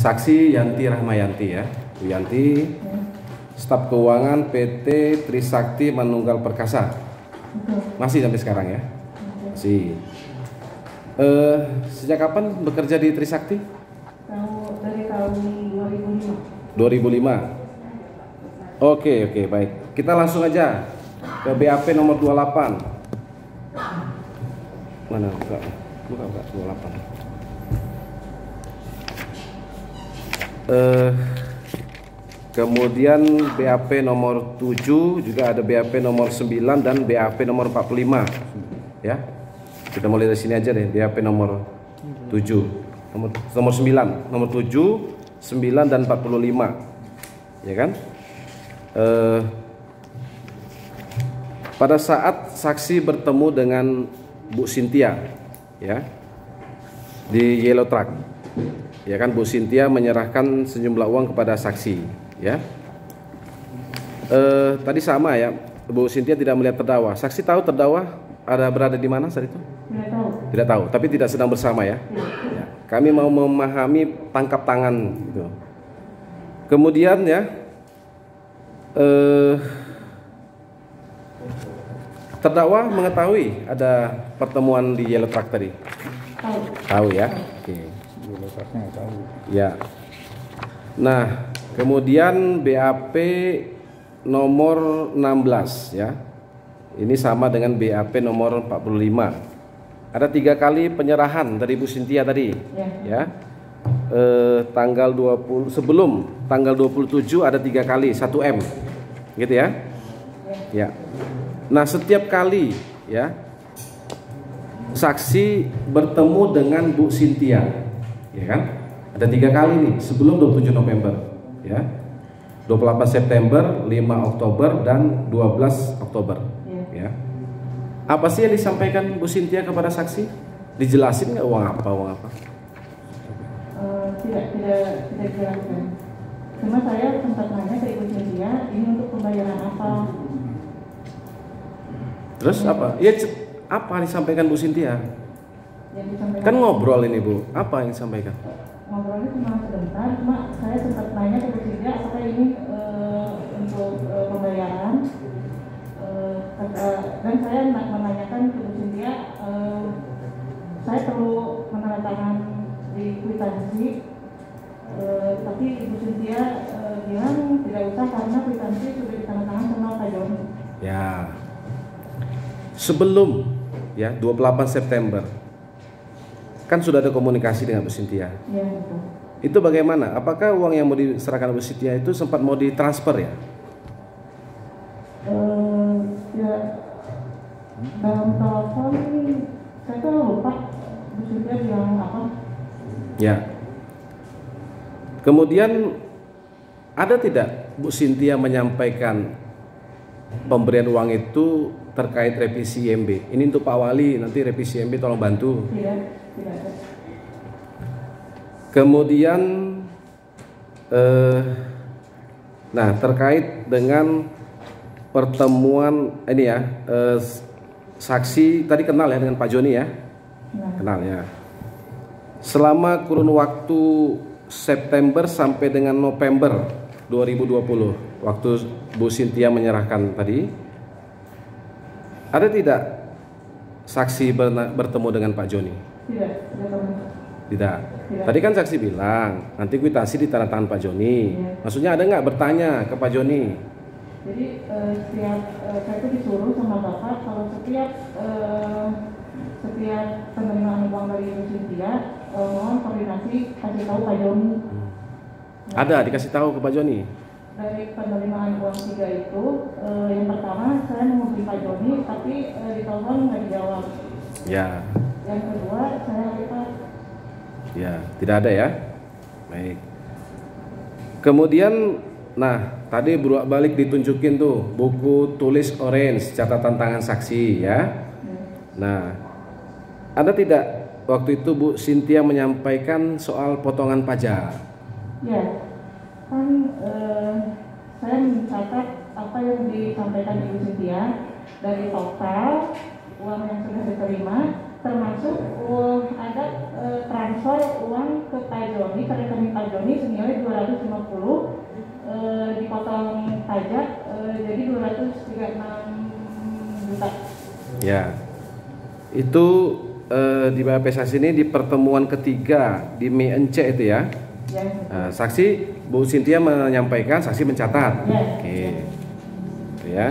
Saksi Yanti Rahmayanti ya, Bu Yanti, staf keuangan PT Trisakti Manunggal Perkasa. Masih sampai sekarang ya? Masih. Sejak kapan bekerja di Trisakti? Dari tahun 2005. 2005. Oke, baik. Kita langsung aja ke BAP nomor 28. Mana? Buka 28. Kemudian BAP nomor 7, juga ada BAP nomor 9 dan BAP nomor 45 ya. Kita mulai dari sini aja deh, BAP nomor 7, nomor 9, nomor 7, 9 dan 45 ya kan. Pada saat saksi bertemu dengan Bu Cynthia ya di Yellow Truck ya kan, Bu Cynthia menyerahkan sejumlah uang kepada saksi ya. Tadi sama ya, Bu Cynthia tidak melihat terdakwa. Saksi tahu terdakwa berada di mana saat itu? Tidak tahu, tapi tidak sedang bersama ya. Ya. Kami mau memahami tangkap tangan gitu. Kemudian ya, terdakwa mengetahui ada pertemuan di Yellow Truck tadi? Tahu ya. Oke. Ya. Nah, kemudian BAP nomor 16 ya. Ini sama dengan BAP nomor 45. Ada 3 kali penyerahan dari Bu Cynthia tadi ya. Tanggal 20, sebelum tanggal 27 ada 3 kali 1M. Gitu ya. Ya. Nah, setiap kali ya saksi bertemu dengan Bu Cynthia ya kan, ada 3 kali nih sebelum 27 November ya, 28 September, 5 Oktober dan 12 Oktober ya. Apa sih yang disampaikan Bu Cynthia kepada saksi? Dijelasin nggak uang apa? Tidak dijelaskan. Cuma saya sempat nanya ke Ibu Cynthia, ini untuk pembayaran apa? Terus apa? Ya, apa yang disampaikan Bu Cynthia? Kan ngobrol ini Bu, apa yang disampaikan? Ngobrolnya cuma sebentar, cuma saya sempat nanya ke Bu Cynthia apakah ini untuk pembayaran, dan saya menanyakan ke Bu Cynthia, saya perlu menandatangan di kwitansi, tapi Ibu Cynthia bilang tidak usah karena kwitansi sudah ditandatangan sama Pak Joni. Ya, sebelum ya 28 September kan sudah ada komunikasi dengan Bu Cynthia. Ya, betul. Itu bagaimana? Apakah uang yang mau diserahkan Bu Cynthia itu sempat mau ditransfer ya? Ya, dalam telepon saya tuh lupa Bu Cynthia bilang apa. Ya. Kemudian ada tidak Bu Cynthia menyampaikan pemberian uang itu terkait revisi IMB? Ini untuk Pak Wali, nanti revisi IMB tolong bantu. Tidak ada. Kemudian nah, terkait dengan pertemuan ini ya, saksi tadi kenal ya dengan Pak Joni ya? Kenal ya. Selama kurun waktu September sampai dengan November 2020, waktu Bu Cynthia menyerahkan tadi, ada tidak saksi bertemu dengan Pak Joni? Tidak. Tadi kan saksi bilang nanti kwitansi ditandatangan Pak Joni. Maksudnya ada nggak bertanya ke Pak Joni? Jadi setiap saya itu disuruh sama Bapak kalau setiap penerimaan uang dari Ibu Cynthia, mohon koordinasi kasih tahu Pak Joni. Ada dikasih tahu ke Pak Joni? Dari penerimaan uang 3 itu, yang pertama saya menghubungi Pak Joni, tapi di telepon nggak dijawab. Ya. Yang kedua saya lihat. Ya, tidak ada ya. Baik. Kemudian, nah tadi balik ditunjukin tuh buku tulis orange catatan tangan saksi ya. Nah, ada tidak waktu itu Bu Cynthia menyampaikan soal potongan pajak? Ya, kan saya mencatat apa yang disampaikan Ibu Cynthia dari total uang yang sudah diterima, termasuk ada transfer uang ke Pak Joni, ke rekening Pak Joni senilai 250, dipotong pajak jadi 236 juta. Ya, itu di BAP saksi ini di pertemuan ketiga di Mei Ence itu ya. Ya. Saksi Bu Cynthia menyampaikan, saksi mencatat. Ya. Oke. Itu ya.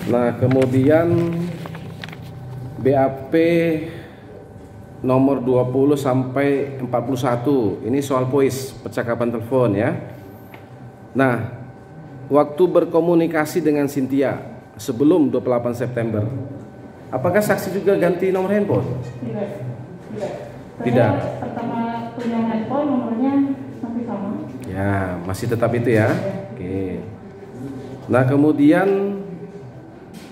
Nah, kemudian BAP nomor 20 sampai 41 ini soal voice, percakapan telepon ya. Nah, waktu berkomunikasi dengan Cynthia sebelum 28 September, apakah saksi juga ganti nomor handphone? Tidak. Tidak. Saya pertama punya handphone nomornya masih sama. Ya, masih tetap itu ya. Oke. Nah, kemudian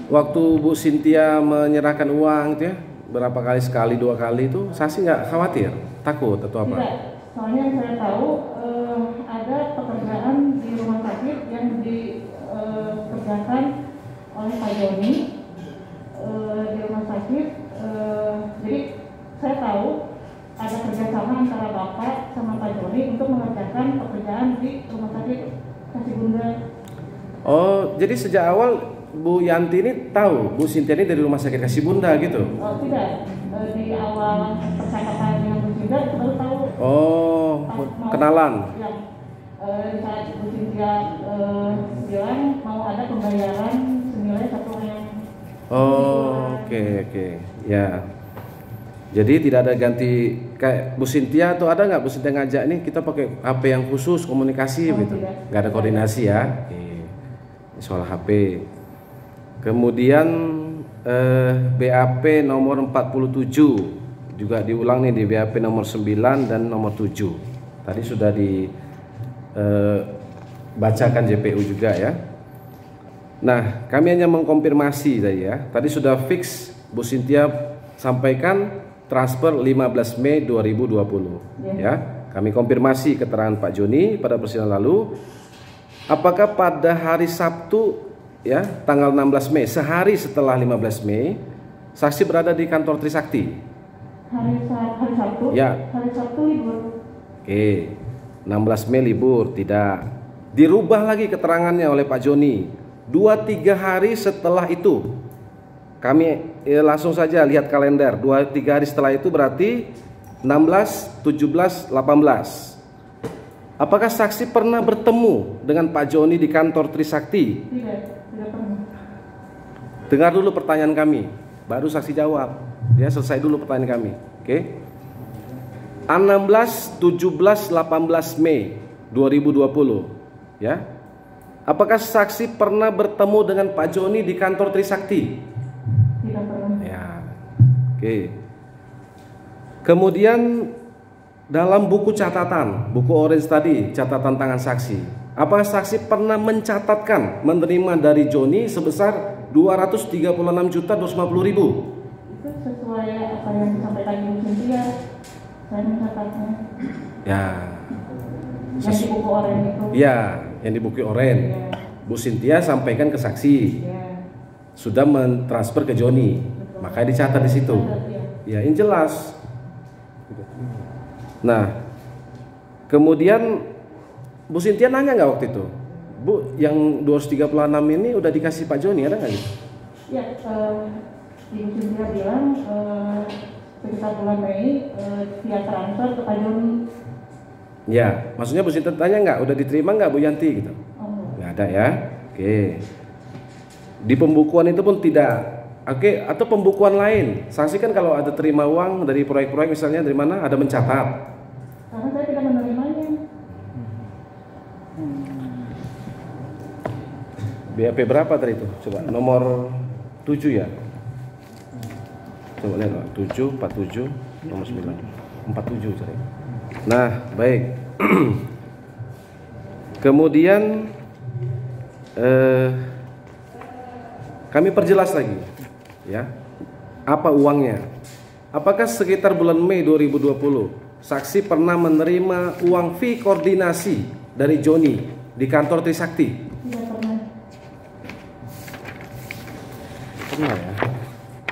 waktu Bu Cynthia menyerahkan uang itu ya, berapa kali, sekali, 2 kali itu, saksi nggak khawatir, takut atau apa? Tidak, soalnya saya tahu ada pekerjaan di rumah sakit yang dikerjakan oleh Pak Joni di rumah sakit. Jadi saya tahu ada kerjasama antara Bapak sama Pak Joni untuk mengerjakan pekerjaan di rumah sakit Kasih Bunda. Oh, jadi sejak awal Bu Yanti ini tahu Bu Cynthia ini dari rumah sakit Kasih Bunda gitu? Oh tidak, di awal percakapan dengan Bu Cynthia itu baru tahu. Oh, kenalan. Ya, saat Bu Cynthia bilang mau ada pembayaran senilai 1 M. Oh, oke, ya. Jadi tidak ada ganti kayak Bu Cynthia, atau ada nggak Bu Cynthia ngajak nih kita pakai HP yang khusus komunikasi gitu? Tidak. Nggak ada koordinasi ya? Oke. Ini soal HP. Kemudian BAP nomor 47 juga diulang nih di BAP nomor 9 dan nomor 7. Tadi sudah dibacakan JPU juga ya. Nah, kami hanya mengkonfirmasi tadi ya. Tadi sudah fix Bu Cynthia sampaikan transfer 15 Mei 2020 ya. Kami konfirmasi keterangan Pak Joni pada persidangan lalu. Apakah pada hari Sabtu ya, tanggal 16 Mei, sehari setelah 15 Mei, saksi berada di kantor Trisakti? Hari Sabtu? Ya. Hari Sabtu libur. Oke, 16 Mei libur, tidak. Dirubah lagi keterangannya oleh Pak Joni. 2-3 hari setelah itu, kami langsung saja lihat kalender. 2-3 hari setelah itu berarti 16, 17, 18. Apakah saksi pernah bertemu dengan Pak Joni di kantor Trisakti? Tidak pernah. Dengar dulu pertanyaan kami, baru saksi jawab. Ya, selesai dulu pertanyaan kami. Oke. 16, 17, 18 Mei 2020. Ya. Apakah saksi pernah bertemu dengan Pak Joni di kantor Trisakti? Tidak pernah. Ya. Oke. Kemudian dalam buku catatan, buku orange tadi, catatan tangan saksi, apakah saksi pernah mencatatkan menerima dari Joni sebesar 236.250.000? Itu sesuai apa yang disampaikan Ibu Cynthia. Saya mencatatnya. Ya. Yang di buku oranye itu. Ya, yang di buku oranye. Ya. Bu Cynthia sampaikan ke saksi. Ya. Sudah mentransfer ke Joni. Makanya dicatat di situ. Ya, ini jelas. Nah, kemudian Bu Cynthia nanya nggak waktu itu, Bu, yang 236 ini udah dikasih Pak Joni, ada nggak gitu? Ya, Ibu Cynthia bilang sekitar bulan Mei via transfer ke Pak Joni. Ya, maksudnya Bu Cynthia tanya nggak, udah diterima nggak Bu Yanti gitu? Oh. Nggak ada ya. Oke. Di pembukuan itu pun tidak. Oke, atau pembukuan lain. Saksi kan kalau ada terima uang dari proyek-proyek misalnya dari mana, ada mencatat. Karena saya tidak menerimanya. BAP berapa tadi itu? Coba nomor 7 ya. Coba lihat 7, 47, nomor 9. 47 cari. Nah, baik. Kemudian kami perjelas lagi ya. Apa uangnya? Apakah sekitar bulan Mei 2020 saksi pernah menerima uang fee koordinasi dari Joni di kantor Trisakti? Tidak pernah. Pernah ya.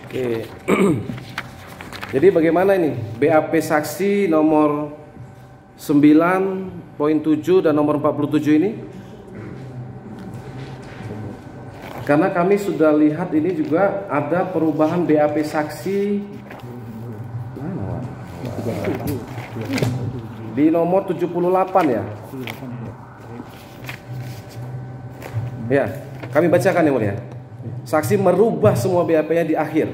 Oke. Jadi bagaimana ini? BAP saksi nomor 9.7 dan nomor 47 ini? Karena kami sudah lihat ini juga ada perubahan BAP saksi di nomor 78 ya. Ya, kami bacakan yang mulia. Saksi merubah semua BAP-nya di akhir.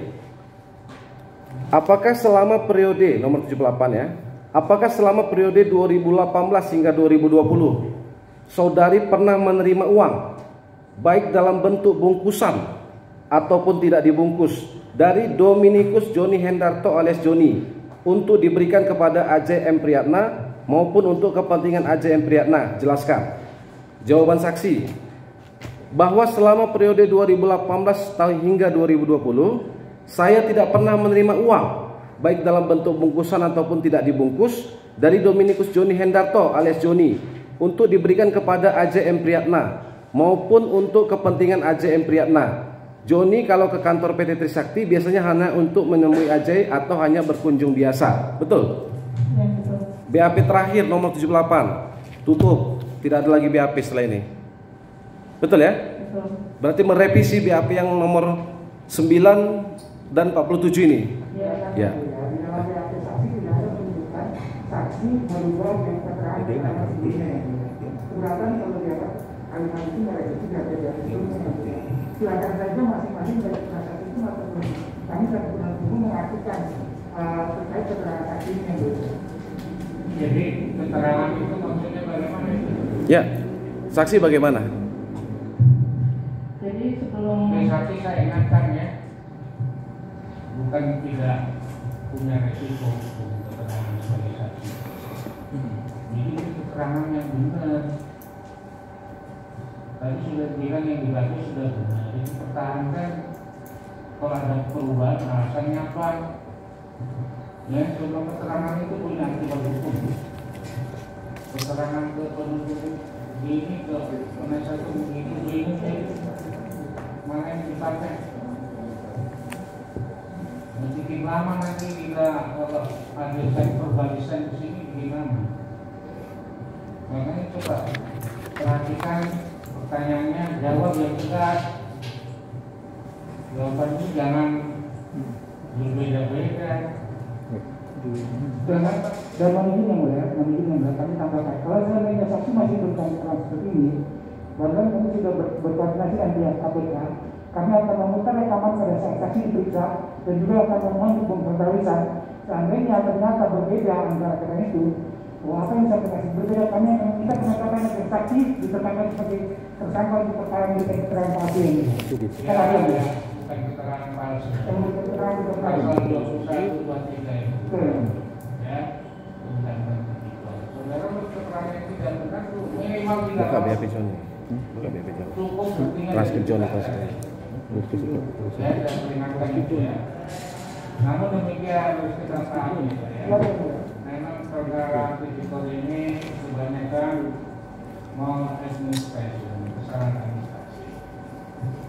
Apakah selama periode nomor 78 ya? Apakah selama periode 2018 hingga 2020 saudari pernah menerima uang baik dalam bentuk bungkusan ataupun tidak dibungkus dari Dominikus Joni Hendarto alias Joni untuk diberikan kepada AJ M. Priyatna maupun untuk kepentingan AJ M. Priyatna? Jelaskan. Jawaban saksi, bahwa selama periode 2018 hingga 2020 saya tidak pernah menerima uang baik dalam bentuk bungkusan ataupun tidak dibungkus dari Dominikus Joni Hendarto alias Joni untuk diberikan kepada AJ M. Priyatna maupun untuk kepentingan AJ M. Priyatna. Joni kalau ke kantor PT Trisakti biasanya hanya untuk menemui AJ atau hanya berkunjung biasa. Betul? Ya, betul. BAP terakhir nomor 78 tutup, tidak ada lagi BAP setelah ini. Betul ya? Betul. Berarti merevisi BAP yang nomor 9 dan 47 ini. Ya. Di dalam BAP saksi tidak ada penunjukan saksi merubah yang keterangan karena sebelumnya. Keberatan kalau dia kalimat itu merevisi BAP sebelumnya. Silakan saja masing-masing dari transaksi itu atau kami tidak pernah mengartikan terkait keterangan saksinya. Jadi keterangan itu maksudnya bagaimana itu? Ya. Saksi bagaimana? Jadi sebelum Saksi saya ingatkan ya, bukan tidak punya resiko untuk keterangan sebagai saksi. Jadi itu keterangan yang benar. Tadi sudah bilang yang dibaca sudah benar. Jadi pertahankan kalau ada perubahan alasannya apa. Ya, sebelum keterangan itu punya akibat hukum. Keterangan ke penuntut ini ke penasihat hukum ini mana yang dipakai? Bikin lama nanti bila kalau ada perbalisan ke sini gimana? Makanya coba perhatikan pertanyaannya, jawab yang tegas. Jawabannya jangan berbeda-beda. Dalam ini yang mulia, kami tambahkan. Kalau seandainya saksi masih bertanya seperti ini, bahkan kami sudah berkoordinasi dengan pihak KPK, kami akan memutar rekaman pada saat saksi diperiksa dan juga akan memohon hukum pemberitahuan. Seandainya ternyata berbeda antara keterangan itu, apa yang disampaikan berbeda, kami akan minta penetapan dari saksi ditetapkan sebagai tersangka untuk perkara yang keterangan palsu ini. Ya, bukan keterangan palsu. Pasal 21 23 itu. Ya, bukan begitu. Saudara keterangan yang tidak benar itu minimal tidak. Buka BAP Joni. Buka BAP Joni. Cukup buktinya. Transkrip Joni transkrip. Ya, dan peringatkan itu ya. Namun demikian harus kita pahami ya. Memang saudara tipikor ini kebanyakan mau administrasi, kesalahan administrasi.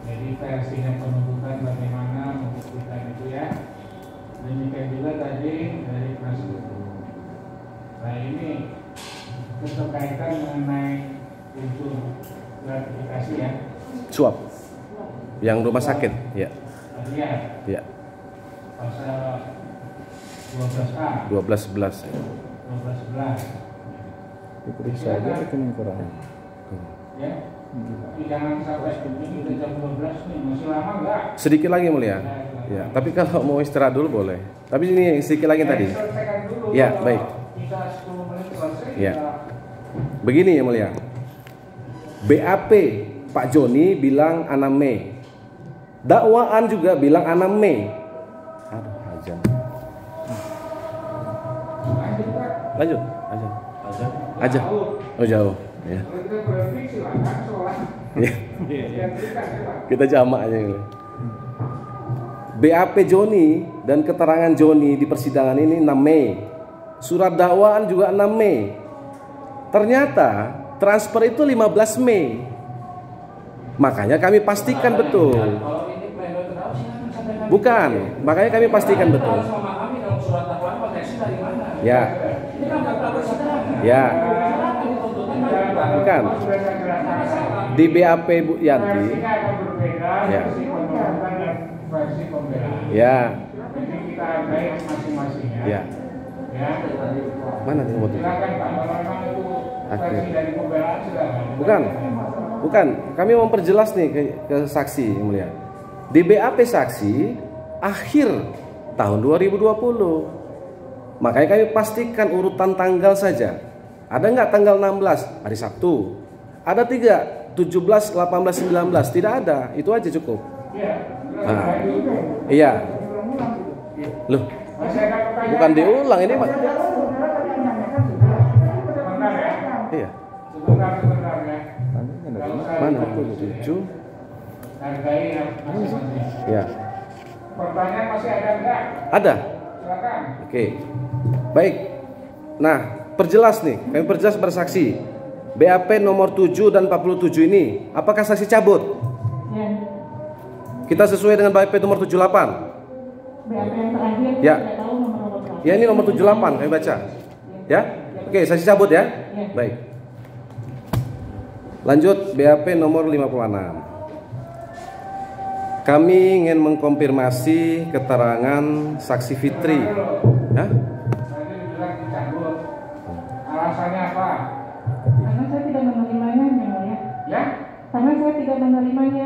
Jadi versinya penuntutan bagaimana membuktikan itu ya. Demikian juga tadi dari penasihat hukum. Nah ini keterkaitan mengenai unsur gratifikasi ya. Suap. Yang rumah sakit, ya. Iya. Ya. Pasal 12A. 1211. 1211. Diperiksa aja itu yang kurang. Ya. Tapi jangan sampai ini udah jam 12 nih, masih lama enggak? Sedikit lagi mulia. Ya, tapi kalau mau istirahat dulu boleh. Tapi ini sedikit lagi tadi. Selesaikan dulu. Ya, Kalau baik. Bisa 10 menit selesai. Ya. kita Begini ya mulia. BAP Pak Joni bilang 6 Mei. Dakwaan juga bilang 6 Mei. Aduh, azan. lanjut Pak. Lanjut, azan. Azan. Oh jauh, ya. Kalau kita berhenti silakan sholat. Ya. Yang kita ya Pak. Kita jamak aja ini. BAP Joni dan keterangan Joni di persidangan ini 6 Mei. Surat dakwaan juga 6 Mei. Ternyata transfer itu 15 Mei. Makanya kami pastikan betul. Kalau ini pleno terus silakan sampaikan. Bukan, makanya kami pastikan betul. Harus memahami dalam surat dakwaan konteksnya dari mana. Ya. Ini kan dakwaan persidangan. Ya. Bukan. Di BAP Bu Yanti. Versinya akan berbeda, Ya. versi penuntutan dan versi pembelaan. Ya. Jadi kita hargai masing-masingnya. Ya. Ya. Mana nomor 7? Silakan Pak, kalau memang itu versi dari pembelaan silakan. Bukan. Bukan. Kami mau memperjelas nih ke saksi yang mulia. Di BAP saksi akhir tahun 2020. Makanya kami pastikan urutan tanggal saja. Ada nggak tanggal 16 hari Sabtu? Ada 3, 17, 18, 19. Tidak ada. Itu aja cukup. Iya. Nah, iya. Loh, bukan diulang ini, Pak. Sebentar ya. Iya. Sebentar ya. Mana? 7. Hargai masing-masing. Ya. Pertanyaan masih ada enggak? Ada. Silakan. Oke. Baik. Nah, perjelas nih. Kami perjelas bersaksi. BAP nomor 7 dan 47 ini, apakah saksi cabut? Ya. Kita sesuai dengan BAP nomor 78. BAP yang terakhir Ya. tidak tahu nomor berapa. Ya, ini nomor 78 kami baca. Ya. Oke, saksi cabut ya. Ya. Baik. Lanjut BAP nomor 56. Kami ingin mengkonfirmasi keterangan saksi Fitri. Ya? Tadi dibilang dicabut. Alasannya apa? Karena saya tidak menerimanya, yang mulia. Ya? Karena saya tidak menerimanya.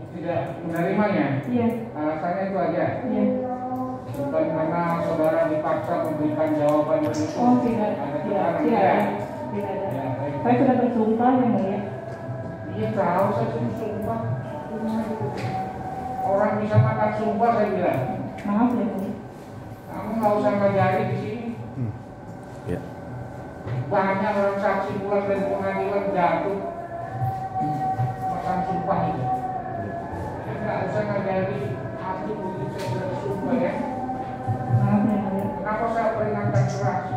Tidak menerimanya. Iya. Alasannya itu aja. Iya. Bukan karena saudara dipaksa memberikan jawaban itu. Oh, tidak. Ada Tidak. tekanan, Tidak. ya? Tidak ada. Ya, baik. Saya sudah bersumpah, yang mulia. Iya tahu saya sudah sumpah. Orang bisa makan sumpah saya bilang. Maaf, yang mulia. Kamu nggak usah ngajari di sini. Ya. Banyak orang saksi pulang dari pengadilan jatuh makan sumpah itu. Nggak usah ngajari aku begitu saya sudah sumpah ya. Maaf, yang mulia. Kenapa saya peringatkan keras?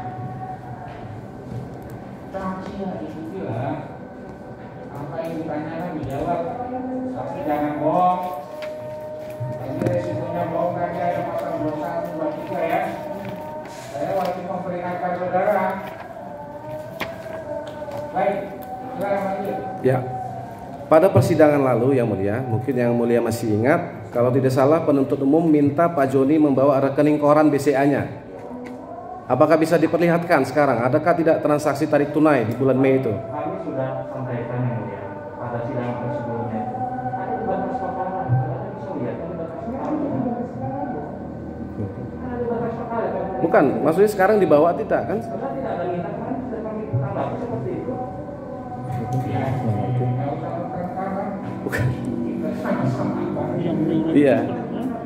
Saksi ya itu bilang apa yang ditanyakan dijawab, tapi jangan bohong. Ini resikonya bohong tadi ada pasal 21, 23 ya. Saya wajib memperingatkan saudara. Baik, silakan lanjut. Ya. Pada persidangan lalu yang mulia, mungkin yang mulia masih ingat, kalau tidak salah penuntut umum minta Pak Joni membawa rekening koran BCA-nya. Apakah bisa diperlihatkan sekarang? Adakah tidak transaksi tarik tunai di bulan Mei itu? Kami sudah sampaikan yang mulia pada sidang sebelumnya itu ada batas paparan, saudara bisa lihat ada batas paparan. Ada batas paparan. Bukan, maksudnya sekarang dibawa tidak kan? Saudara tidak ada minta kemarin sudah kami tanggapi seperti itu. Ya, nggak usah bertengkar. Bukan. Kita sama-sama Pak. Iya.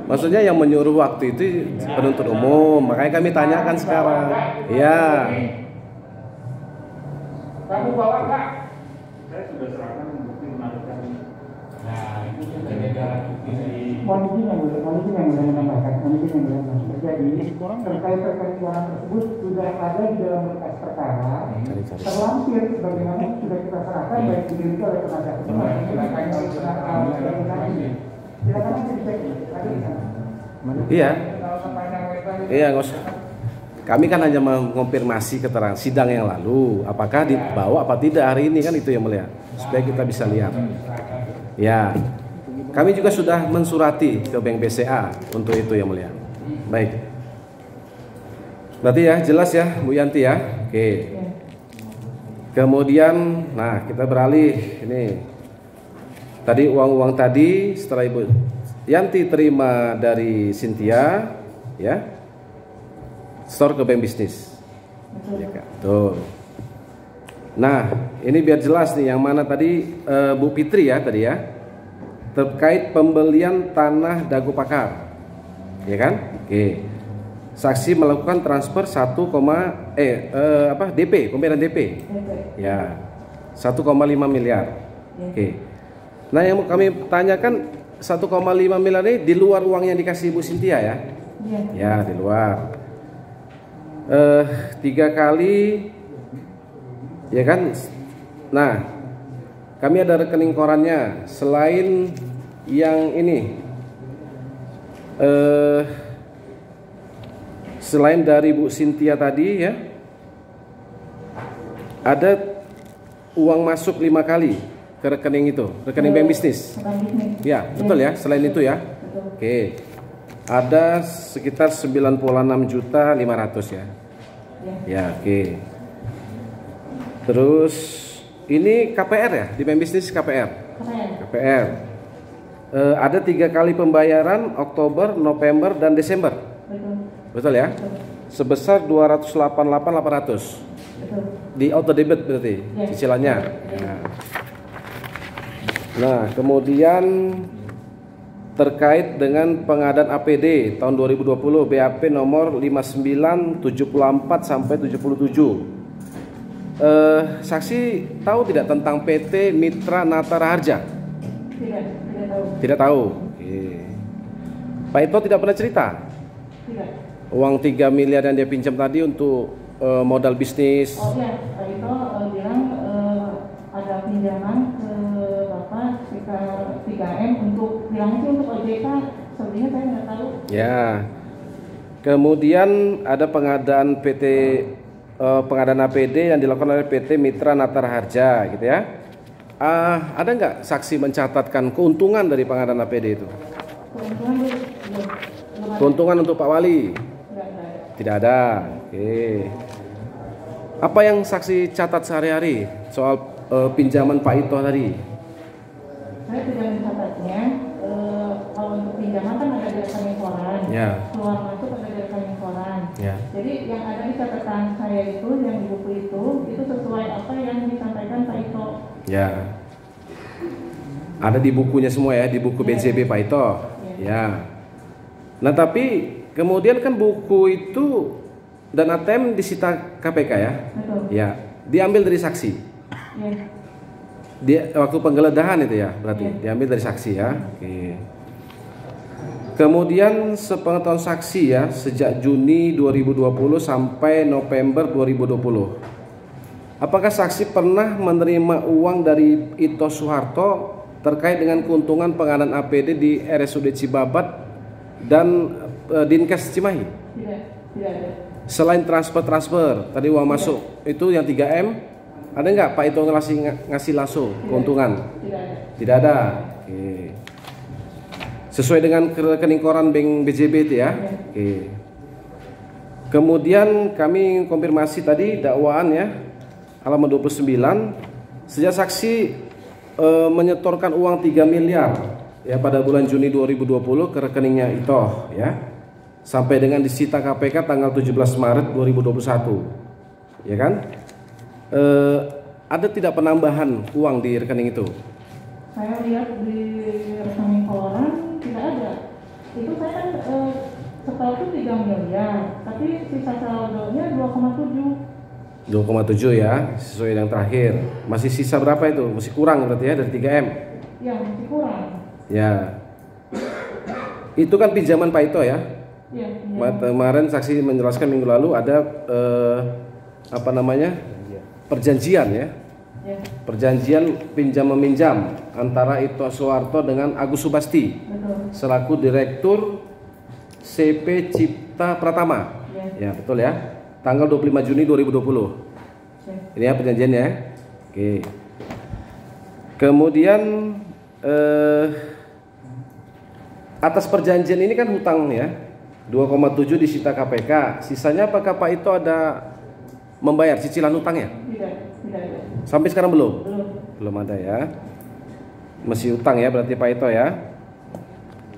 Maksudnya yang menyuruh waktu itu penuntut umum, makanya kami tanyakan sekarang. Iya. Kamu bawa nggak? Saya sudah serahkan bukti mengadukan. Nah, itu sudah jalan bukti. Mohon izin yang boleh menambahkan. Jadi terkait rekening koran tersebut sudah ada di dalam berkas perkara, terlampir sebagaimana sudah kita serahkan baik dimiliki oleh penasihat hukum maupun Silakan kalau silakan. silakan aja dicek. Ada di sana. Iya. Nggak usah panjang lebar. Iya, nggak usah. Kami kan hanya mengonfirmasi keterangan sidang yang lalu, apakah dibawa apa tidak hari ini kan itu yang mulia, supaya kita bisa lihat. Ya, kami juga sudah mensurati ke Bank BCA untuk itu yang mulia. Baik. Berarti ya jelas ya Bu Yanti ya. Oke. Kemudian, nah kita beralih ini. Tadi uang-uang tadi setelah Ibu Yanti terima dari Cynthia, ya, store ke bank bisnis. Ya, Kak. Tuh. Nah, ini biar jelas nih yang mana tadi Bu Fitri ya tadi ya, terkait pembelian tanah Dago Pakar, ya kan? Oke. Saksi melakukan transfer DP, pembayaran DP, ya 1,5 miliar. Oke. Nah yang kami tanyakan 1,5 miliar ini di luar uang yang dikasih Ibu Cynthia ya? Iya. Ya di luar. 3 kali, ya kan? Nah, kami ada rekening korannya selain yang ini. Selain dari Bu Cynthia tadi ya, ada uang masuk 5 kali ke rekening itu, rekening bank bisnis. Bank bisnis. Ya, betul ya. Selain itu ya. Betul. Oke. Ada sekitar 96.500.000 ya. Ya, oke. Terus ini KPR ya, di bank bisnis KPR. KPR. Ada 3 kali pembayaran Oktober, November, dan Desember. Betul. Betul ya? Sebesar 288.800. Betul. Di auto debit berarti Ya. cicilannya. Ya. Nah, kemudian terkait dengan pengadaan APD tahun 2020 BAP nomor 5974 sampai 77. Saksi tahu tidak tentang PT Mitra Natara Harja? Tidak tahu. Tidak tahu. Oke. Pak Ito tidak pernah cerita? Tidak. Uang 3 miliar yang dia pinjam tadi untuk modal bisnis. Oh iya, Pak Ito bilang ada pinjaman ke Bapak sekitar 3M untuk bilangnya sih untuk OJK, sebenarnya saya nggak tahu. Ya. Kemudian ada pengadaan pengadaan APD yang dilakukan oleh PT Mitra Natara Harja, gitu ya. Ada nggak saksi mencatatkan keuntungan dari pengadaan APD itu? Keuntungan belum ada. Keuntungan untuk Pak Wali? Nggak ada. Tidak ada. Oke. Apa yang saksi catat sehari-hari soal pinjaman Pak Ito tadi? Saya tidak mencatatnya. Kalau untuk pinjaman kan ada di rekening koran. Ya. Keluar masuk ada di rekening koran. Ya. Jadi yang ada di catatan saya itu, yang di buku itu sesuai apa yang disampaikan Pak Ito. Ya. Ada di bukunya semua ya, di buku BCB Pak Ito. Ya. Nah, tapi kemudian kan buku itu dan ATM disita KPK ya. Betul. Ya, diambil dari saksi. Ya. Dia waktu penggeledahan itu ya, berarti Ya. diambil dari saksi ya. Oke. Kemudian sepengetahuan saksi ya, sejak Juni 2020 sampai November 2020. Apakah saksi pernah menerima uang dari Ito Soeharto terkait dengan keuntungan pengadaan APD di RSUD Cibabat dan Dinkes Cimahi? Tidak ada. Selain transfer, tadi uang masuk itu yang 3M, ada nggak Pak Ito ngasih langsung keuntungan? Tidak ada. Tidak ada. Oke. Sesuai dengan rekening koran Bank BJB itu ya. Oke. Kemudian kami konfirmasi tadi dakwaan ya, halaman 29, sejak saksi menyetorkan uang 3 miliar ya pada bulan Juni 2020 ke rekeningnya Ito ya, sampai dengan disita KPK tanggal 17 Maret 2021, ya kan? Ada tidak penambahan uang di rekening itu? Saya lihat di rekening koran tidak ada. Itu saya kan setelah itu 3 miliar, tapi sisa saldonya 2,7. 2,7 ya, sesuai yang terakhir. Masih sisa berapa itu? Masih kurang berarti ya dari 3M? Ya, masih kurang. Ya. Itu kan pinjaman Pak Ito ya? Iya. Kemarin saksi menjelaskan minggu lalu ada apa namanya? Perjanjian ya. Ya. Perjanjian pinjam meminjam antara Ito Soeharto dengan Agus Subasti Betul. selaku Direktur CP Cipta Pratama. Ya. Ya, betul ya. Tanggal 25 Juni 2020. Ya. Ini ya perjanjiannya. Oke. Kemudian atas perjanjian ini kan hutang ya, 2,7 disita KPK. Sisanya apakah Pak Ito ada membayar cicilan hutangnya? Tidak ada. Sampai sekarang belum? Belum. Belum ada ya. Masih hutang ya berarti Pak Ito ya.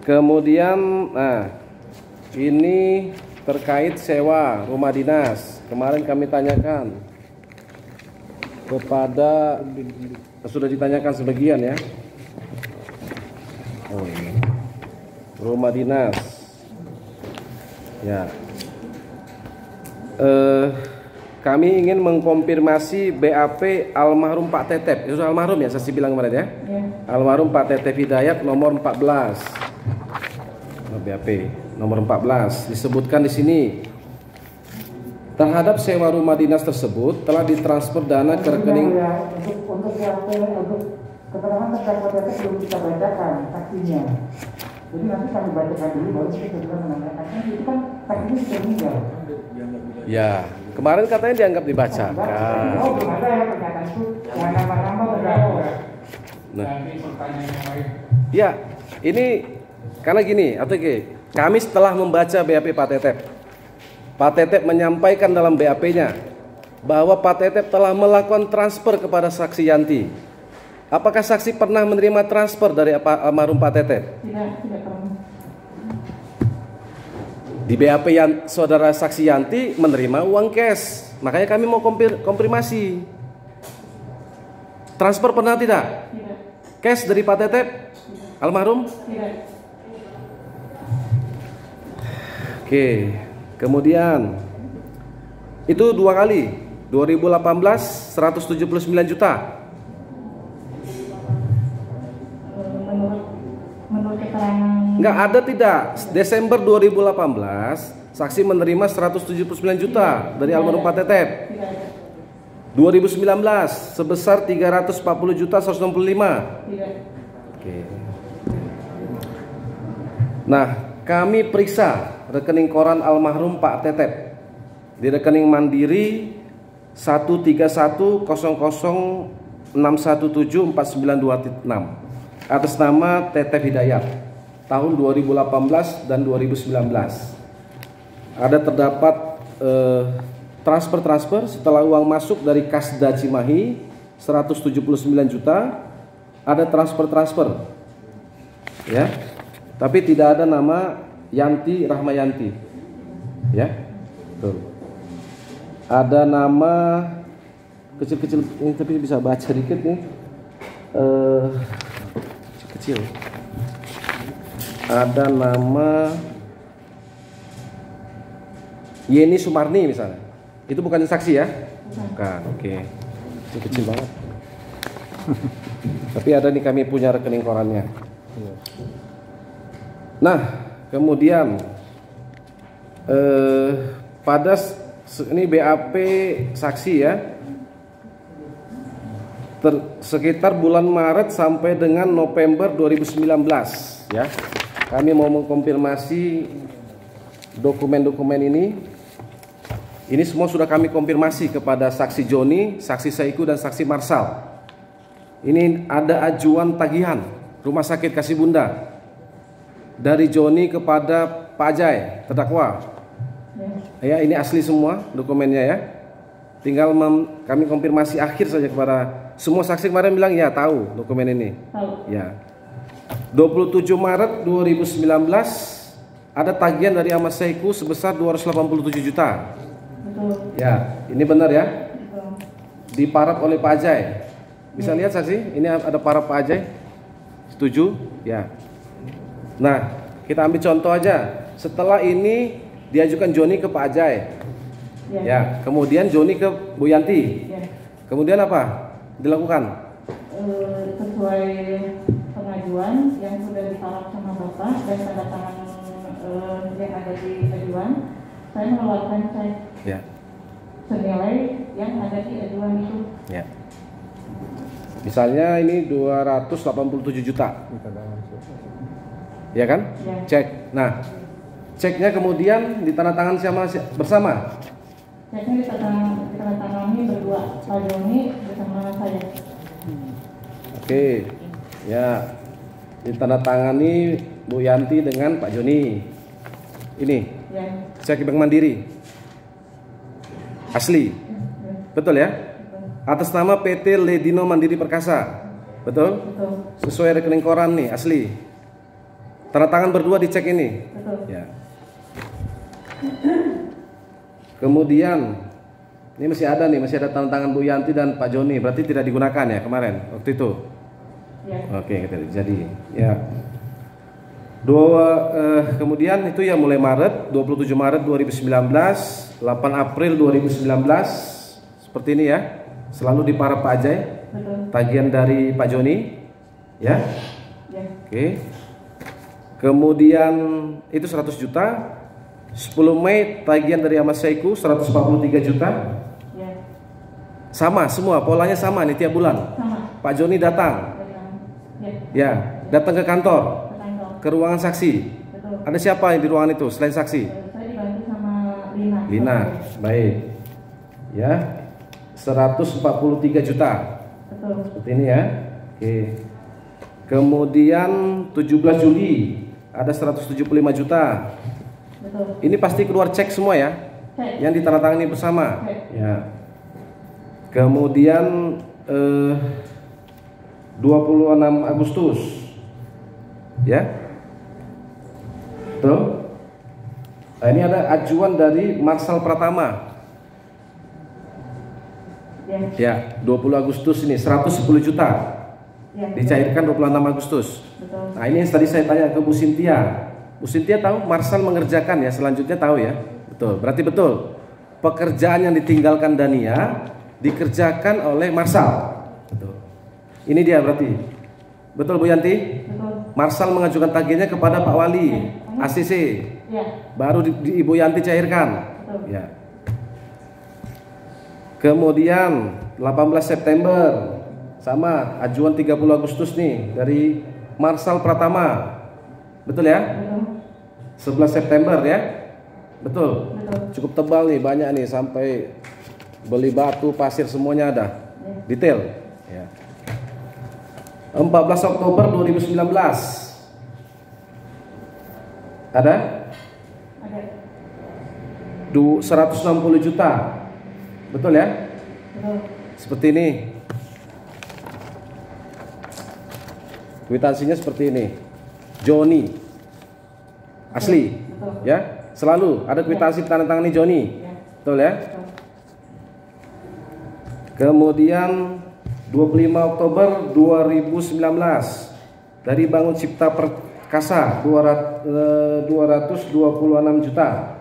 Kemudian nah, ini terkait sewa rumah dinas. Kemarin kami tanyakan kepada, sudah ditanyakan sebagian ya. Oh ini rumah dinas ya. Kami ingin mengkonfirmasi BAP almarhum Pak Tetep. Itu almarhum ya, saya bilang kemarin ya. Ya. Almarhum Pak Tetep Hidayat nomor 14. BAP nomor 14 disebutkan di sini, terhadap sewa rumah dinas tersebut telah ditransfer dana ke rekening. Untuk keterangan terdakwa Tetep belum kita bacakan saksinya. Jadi nanti kami bacakan dulu baru kita bisa menanyakan. Itu kan saksinya sudah meninggal. Ya, kemarin katanya dianggap dibacakan. Oh, belum ada ya. data itu yang nama-nama udah. Nah, Nanti pertanyaan yang lain. ya, ini karena gini, oke, kami setelah membaca BAP Pak Tetep, Pak Tetep menyampaikan dalam BAP-nya bahwa Pak Tetep telah melakukan transfer kepada saksi Yanti. Apakah saksi pernah menerima transfer dari almarhum Pak Tetep? Tidak pernah. Di BAP yang saudara saksi Yanti menerima uang cash, makanya kami mau konfirmasi. Transfer pernah tidak? Tidak. Cash dari Pak Tetep almarhum? Tidak. Oke, kemudian itu 2 kali, 2018 179 juta. Menurut keterangan Enggak ada tidak. Desember 2018 saksi menerima 179 juta dari almarhum Pak Tetep. tidak ada. 2019 sebesar 340 juta 165. Tidak. Oke. Nah, kami periksa rekening koran almarhum Pak Tetep di rekening Mandiri 13100617492 atas nama Tetep Hidayat tahun 2018 dan 2019. Ada terdapat transfer setelah uang masuk dari Kasda Cimahi 179 juta. Ada transfer ya, tapi tidak ada nama Yanti Rahmayanti ya. Betul. Ada nama kecil-kecil ini, tapi bisa baca dikit nih, kecil. Ada nama Yeni Sumarni misalnya. Itu bukan saksi ya? Bukan. Oke. Itu kecil banget. Tapi ada nih, kami punya rekening korannya. Nah, kemudian pada ini BAP saksi ya, sekitar bulan Maret sampai dengan November 2019 ya. Kami mau mengkonfirmasi dokumen-dokumen ini. Ini semua sudah kami konfirmasi kepada saksi Joni, saksi Saiku, dan saksi Marsal. Ini ada ajuan tagihan Rumah Sakit Kasih Bunda dari Joni kepada Pak Ajay, terdakwa. Ya, ini asli semua dokumennya ya. Tinggal kami konfirmasi akhir saja kepada semua saksi. Kemarin bilang ya tahu dokumen ini. Tahu. Ya. 27 Maret 2019 ada tagihan dari Ahmad Saiku sebesar 287 juta. Betul. Ya, ini benar ya? Betul. Diparap oleh Pak Ajay. Bisa lihat saksi? Ini ada parap Pak Ajay. Setuju? Ya. Nah, kita ambil contoh aja. Setelah ini diajukan Joni ke Pak Ajay. Ya, kemudian Joni ke Bu Yanti. Ya. Kemudian apa dilakukan? Sesuai pengajuan yang sudah diparap sama Bapak dan tanda tangan yang ada di ajuan, saya mengeluarkan cek Ya. senilai yang ada di ajuan itu. Ya. Misalnya ini 287 juta. Ya kan? Ya. Cek. Nah, ceknya kemudian ditandatangani bersama. Ceknya ditandatangani berdua, Pak Joni bersama saya. Oke. Ya. Ditandatangani Bu Yanti dengan Pak Joni. Ini Ya. cek Bank Mandiri. Asli. Betul ya? Atas nama PT Ledino Mandiri Perkasa. Betul? Betul. Sesuai rekening koran nih, asli. Tanda tangan berdua di cek ini. Betul. Ya. Kemudian ini masih ada tanda tangan Bu Yanti dan Pak Joni. Berarti tidak digunakan ya kemarin waktu itu. Ya. Oke, jadi ya. Kemudian itu ya mulai Maret, 27 Maret 2019, 8 April 2019, seperti ini ya. Selalu diparap Pak Ajay. Betul. Tagihan dari Pak Joni, ya. Ya. Oke. Kemudian itu 100 juta. 10 Mei tagihan dari Ahmad Saiku 143 juta. Ya. Sama semua, polanya sama nih tiap bulan. Sama. Pak Joni datang. Ya. Ya, datang ke kantor, Ke kantor. ke ruangan saksi. Betul. Ada siapa yang di ruangan itu selain saksi? Saya dibantu sama Lina. Lina. Baik. Ya. 143 juta. Betul. Seperti ini ya. Oke. Kemudian 17 Juli ada 175 juta. Betul. Ini pasti keluar cek semua ya. Cek. Yang ditandatangani bersama. Cek. Ya. Kemudian 26 Agustus. Ya. Tuh. Nah, ini ada ajuan dari Marshal Pratama. Ya. Ya, 20 Agustus ini 110 juta. Ya. Dicairkan 26 Agustus. Betul. Nah, ini yang tadi saya tanya ke Bu Cynthia. Bu Cynthia tahu Marshal mengerjakan ya, selanjutnya tahu ya. Betul. Berarti betul. Pekerjaan yang ditinggalkan Dania dikerjakan oleh Marshal. Betul. Ini dia berarti. Betul Bu Yanti? Betul. Marshal mengajukan tagihnya kepada Pak Wali, ACC. Ya. Baru di Ibu Yanti cairkan. Betul. Ya. Kemudian 18 September sama ajuan 30 Agustus nih dari Marshal Pratama. Betul ya? Betul. 11 September ya? Betul. Betul. Cukup tebal nih, banyak nih sampai beli batu, pasir semuanya ada. Ya. Detail ya. 14 Oktober 2019. Ada? Ada. 160 juta. Betul ya? Betul. Seperti ini. Kwitansinya seperti ini. Joni. Asli. Betul. Ya, selalu ada kwitansi tandatangani Joni. Ya. Betul ya? Betul. Kemudian 25 Oktober 2019 dari Bangun Cipta Perkasa 226 juta.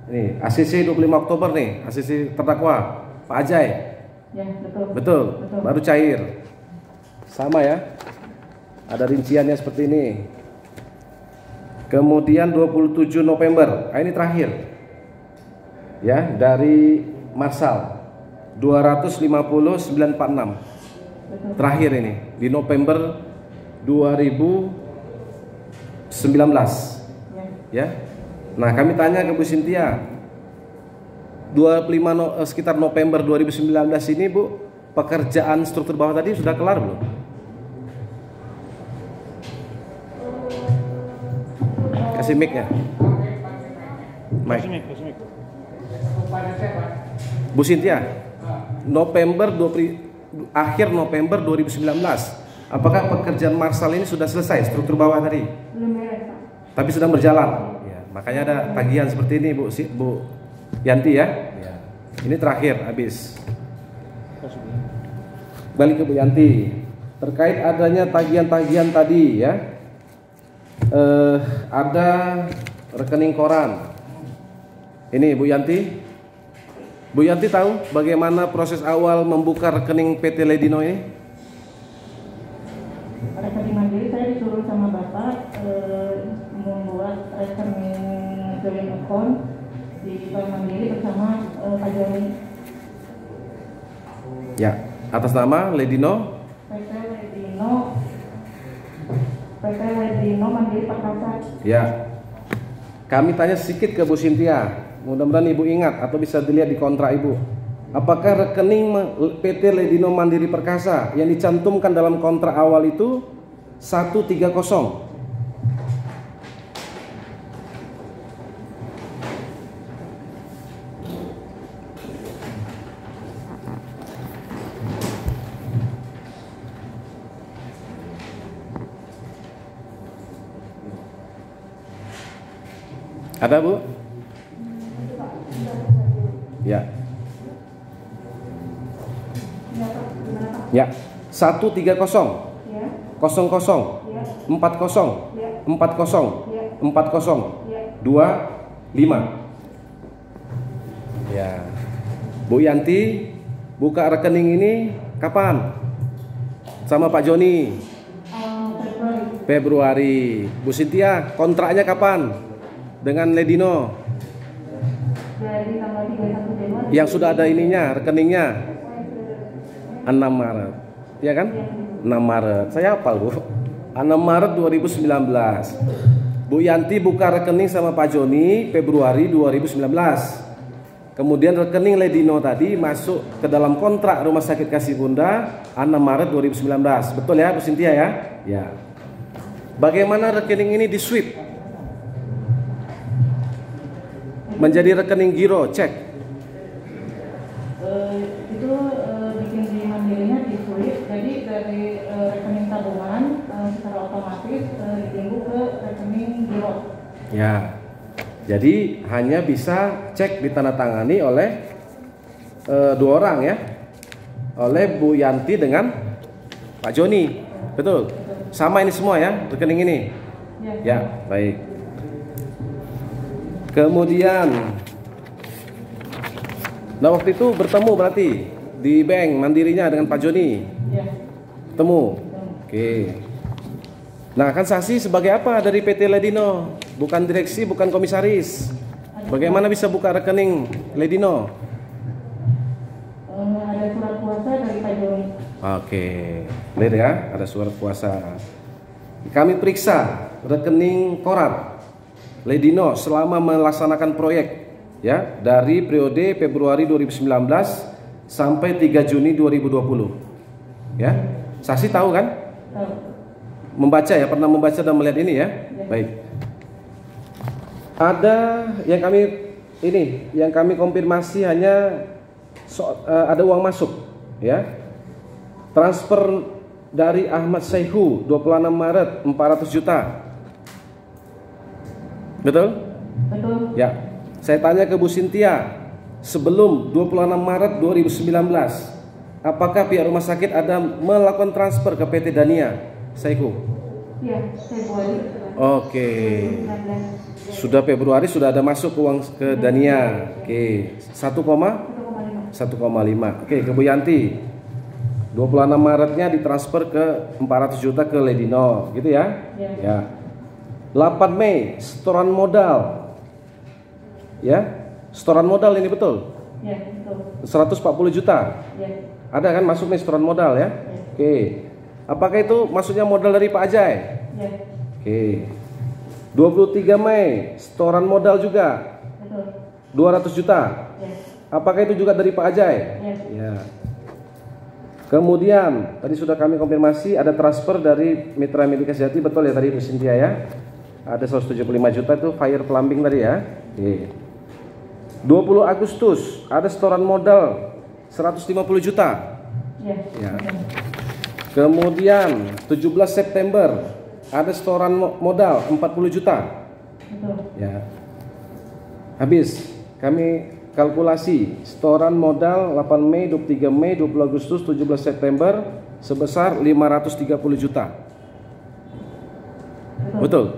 Ini ACC 25 Oktober nih, ACC terdakwa Pak Ajay. Ya, betul. Betul, Betul. baru cair. Sama ya. Ada rinciannya seperti ini. Kemudian 27 November, ini terakhir. Ya, dari Marshal 250.946. Betul. Terakhir ini di November 2019. Ya. Ya. Nah, kami tanya ke Bu Cynthia, 25 sekitar November 2019 ini Bu, pekerjaan struktur bawah tadi sudah kelar belum? Kasih mic-nya. Mic. Kepada siapa? Bu Cynthia, akhir November 2019, apakah pekerjaan Marshal ini sudah selesai struktur bawah tadi? Belum beres, Pak. Tapi sedang berjalan. Ya, makanya ada tagihan seperti ini Bu Yanti ya. Ya. Ini terakhir habis. Balik ke Bu Yanti. Terkait adanya tagihan-tagihan tadi ya. Ada rekening koran. Ini Bu Yanti. Bu Yanti tahu bagaimana proses awal membuka rekening PT Ledino ini? Rekening mandiri saya disuruh sama Bapak membuat rekening joint account di Bank Mandiri bersama Pak Joni. Ya, atas nama Ledino. PT Ledino Mandiri Perkasa. Ya. Kami tanya sedikit ke Bu Cynthia. Mudah-mudahan Ibu ingat atau bisa dilihat di kontrak Ibu. Apakah rekening PT Ledino Mandiri Perkasa yang dicantumkan dalam kontrak awal itu 130? Ada Bu? Ya. Ya. 130 Ya. 00 Ya. 40 Ya. 40 Ya. 40 Ya. 25. Ya. Bu Yanti buka rekening ini kapan? Sama Pak Joni? Februari. Bu Cynthia, kontraknya kapan? Dengan Ledino? Dari tanggal 31 Januari. Yang sudah ada ininya, rekeningnya 6 Maret. Ya kan? 6 Maret. Saya hafal, Bu. 6 Maret 2019. Bu Yanti buka rekening sama Pak Joni Februari 2019. Kemudian rekening Ledino tadi masuk ke dalam kontrak Rumah Sakit Kasih Bunda 6 Maret 2019. Betul ya Bu Cynthia ya? Ya. Bagaimana rekening ini di-sweep menjadi rekening giro cek? Itu bikin di mandirinya di sweep, jadi dari rekening tabungan secara otomatis ditinggu ke rekening giro. Ya. Jadi hanya bisa cek ditandatangani oleh dua orang ya, oleh Bu Yanti dengan Pak Joni. Betul. Sama ini semua ya, rekening ini. Ya, baik. Kemudian, nah waktu itu bertemu berarti di bank mandirinya dengan Pak Joni. Ya. Temu. Oke. Nah kan saksi sebagai apa dari PT Ledino? Bukan direksi, bukan komisaris. Bagaimana bisa buka rekening Ledino? Ada surat kuasa dari Pak Joni. Oke, clear ya, ada surat kuasa. Kami periksa rekening koran Ledino selama melaksanakan proyek ya, dari periode Februari 2019 sampai 3 Juni 2020. Ya. Saksi tahu kan? Tahu. Membaca ya, pernah membaca dan melihat ini ya? Baik. Ada yang kami konfirmasi hanya ada uang masuk ya. Transfer dari Ahmad Saihu 26 Maret 400 juta. Betul? Betul. Ya. Saya tanya ke Bu Cynthia, sebelum 26 Maret 2019, apakah pihak rumah sakit ada melakukan transfer ke PT Dania Saihu? Iya, Februari. Oke. Sudah Februari sudah ada masuk uang ke Dania. Oke. 1,5. Oke, ke Bu Yanti. 26 Maretnya ditransfer ke 400 juta ke Ledino, gitu ya? Ya. 8 Mei setoran modal. Ya. Setoran modal ini betul? Ya, betul. 140 juta. Ya. Ada kan masuk nih setoran modal ya? Oke. Apakah itu maksudnya modal dari Pak Ajay? Ya. Oke. 23 Mei setoran modal juga. Betul. 200 juta. Ya. Apakah itu juga dari Pak Ajay? Ya. Ya. Kemudian tadi sudah kami konfirmasi ada transfer dari Mitra Medika Sejati, betul ya tadi Bu Cynthia ya? Ada 175 juta itu fire plumbing tadi ya. Oke. 20 Agustus ada setoran modal 150 juta. Ya. Ya. Kemudian 17 September ada setoran modal 40 juta. Betul. Ya. Habis kami kalkulasi setoran modal 8 Mei, 23 Mei, 20 Agustus, 17 September sebesar 530 juta. Betul?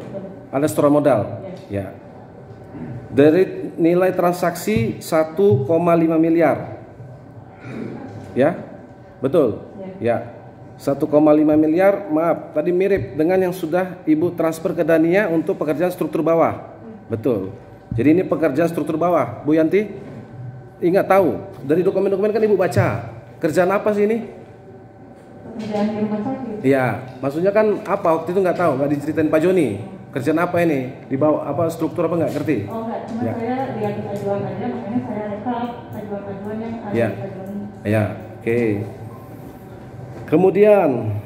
Ada setoran modal. Ya. Dari nilai transaksi 1,5 miliar. Ya. Betul? Ya. 1,5 miliar, maaf, tadi mirip dengan yang sudah Ibu transfer ke Dania untuk pekerjaan struktur bawah. Betul. Jadi ini pekerjaan struktur bawah, Bu Yanti. Ingat tahu, dari dokumen-dokumen kan Ibu baca. Kerjaan apa sih ini? Pekerjaan di rumah sakit. Iya, maksudnya kan apa waktu itu nggak tahu, nggak diceritain Pak Joni. Kerjaan apa ini? Di bawah apa struktur apa nggak ngerti? Oh enggak, cuma Ya. saya lihat ajuan aja, makanya saya rekap ajuan-ajuan yang ada Ya. di ajuan. Ya, oke. Kemudian,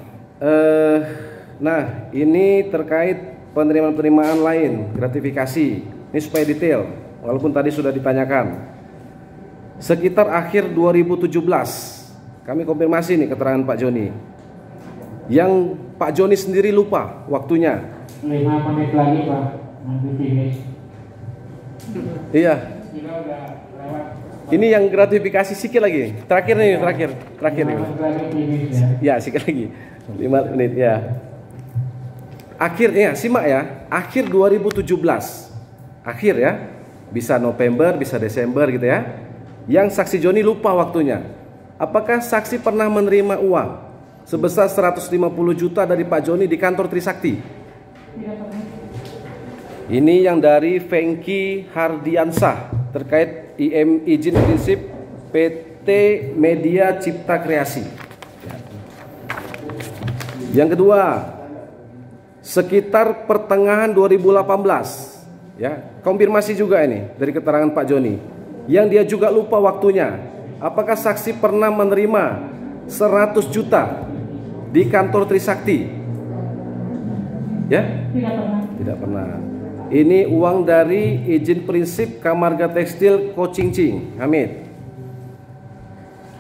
nah ini terkait penerimaan-penerimaan lain, gratifikasi. Ini supaya detail, walaupun tadi sudah ditanyakan. Sekitar akhir 2017, kami konfirmasi nih keterangan Pak Joni. Yang Pak Joni sendiri lupa waktunya. 5 menit lagi Pak, nanti finish. Iya. Kita udah lewat. Ini yang gratifikasi sikit lagi. Terakhir nih, terakhir 5 nih. menit lagi finish ya. Ya, sikit lagi. 5 menit ya. Akhirnya, simak ya. Akhir 2017. Akhir ya. Bisa November, bisa Desember gitu ya. Yang saksi Joni lupa waktunya. Apakah saksi pernah menerima uang sebesar 150 juta dari Pak Joni di kantor Trisakti? Tidak pernah. Ini yang dari Fengki Hardiansah terkait izin prinsip PT Media Cipta Kreasi. Yang kedua, sekitar pertengahan 2018, ya, konfirmasi juga ini dari keterangan Pak Joni. yang dia juga lupa waktunya. Apakah saksi pernah menerima 100 juta di kantor Trisakti? Ya? Tidak pernah. Tidak pernah. Ini uang dari izin prinsip Kamarga Tekstil Kocincing, Hamid.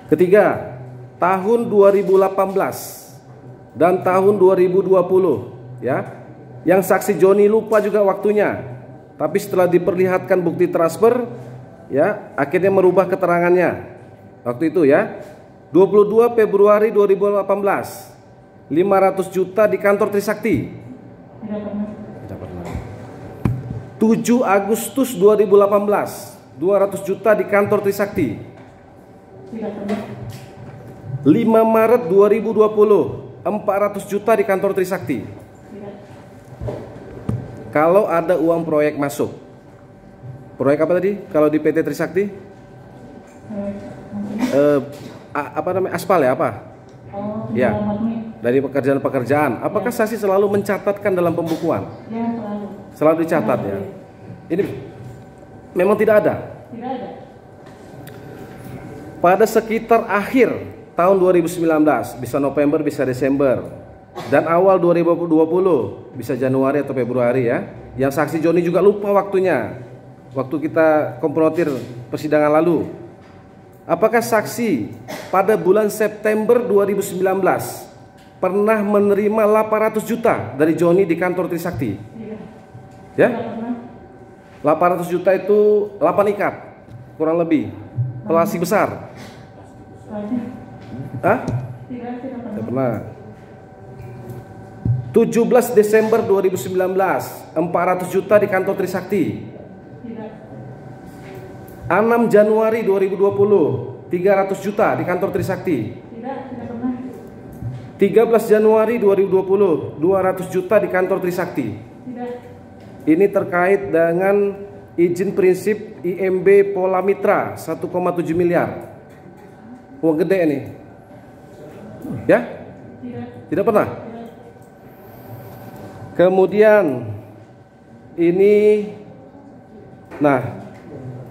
Ketiga, tahun 2018 dan tahun 2020, ya. Yang saksi Joni lupa juga waktunya. Tapi setelah diperlihatkan bukti transfer, ya, akhirnya merubah keterangannya. Waktu itu ya, 22 Februari 2018, 500 juta di kantor Trisakti. Tidak pernah. Tidak pernah. 7 Agustus 2018, 200 juta di kantor Trisakti. Tidak pernah. 5 Maret 2020, 400 juta di kantor Trisakti. Tidak. Kalau ada uang proyek masuk, proyek apa tadi? Kalau di PT Trisakti? Apa namanya, aspal ya, apa? Oh, Ya. selamat nih. Dari pekerjaan-pekerjaan. Apakah saksi selalu mencatatkan dalam pembukuan? Ya, selalu. Selalu dicatat ya. Ini memang tidak ada. Tidak ada. Pada sekitar akhir tahun 2019, bisa November, bisa Desember, dan awal 2020, bisa Januari atau Februari ya. Yang saksi Joni juga lupa waktunya. Waktu kita konfrontir persidangan lalu. Apakah saksi pada bulan September 2019 pernah menerima 800 juta dari Joni di kantor Trisakti? Tidak. Ya? Tidak pernah. 800 juta itu 8 ikat, kurang lebih. Pelasi besar. Soalnya, Hah? tidak pernah. Tidak pernah. 17 Desember 2019, 400 juta di kantor Trisakti. Tidak. 6 Januari 2020, 300 juta di kantor Trisakti. Tidak pernah. 13 Januari 2020, 200 juta di kantor Trisakti. Tidak. Ini terkait dengan izin prinsip IMB Pola Mitra 1,7 miliar. Uang gede nih. Ya? Tidak. Tidak pernah. Kemudian ini, nah,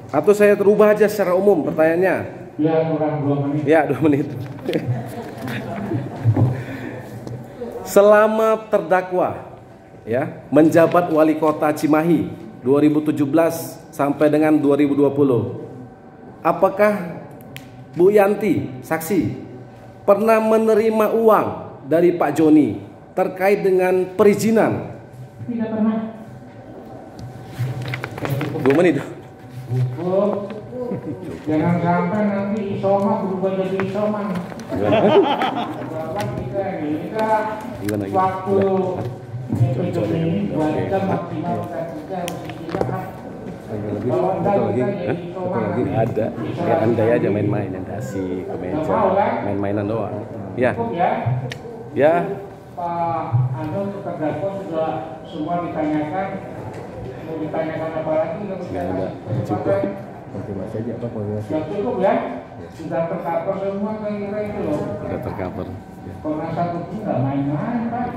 atau saya terubah aja secara umum pertanyaannya. Ya, kurang 2 menit. Ya, 2 menit. Selama terdakwa ya menjabat wali kota Cimahi 2017 sampai dengan 2020, apakah Bu Yanti saksi pernah menerima uang dari Pak Joni terkait dengan perizinan? Tidak pernah. 2 menit. Cukup. Jangan sampai nanti isoma berubah jadi isoman. Bapak kita ini Gimana? waktu episode ini 2 jam maksimal kita harus istirahat. Kalau enggak kita jadi isoman. Ada. Ya, andai aja main-main, yang asik ke meja, main-mainan doang. Ya, Cukup ya. ya. Pak Anu terdakwa sudah semua ditanyakan. Mau ditanyakan apa lagi? Nggak ada, cukup. Konfirmasi aja apa konfirmasi? Ya cukup ya. Sudah tercover semua kira-kira itu loh. Udah tercover. Komnas 1 nggak main-main Pak.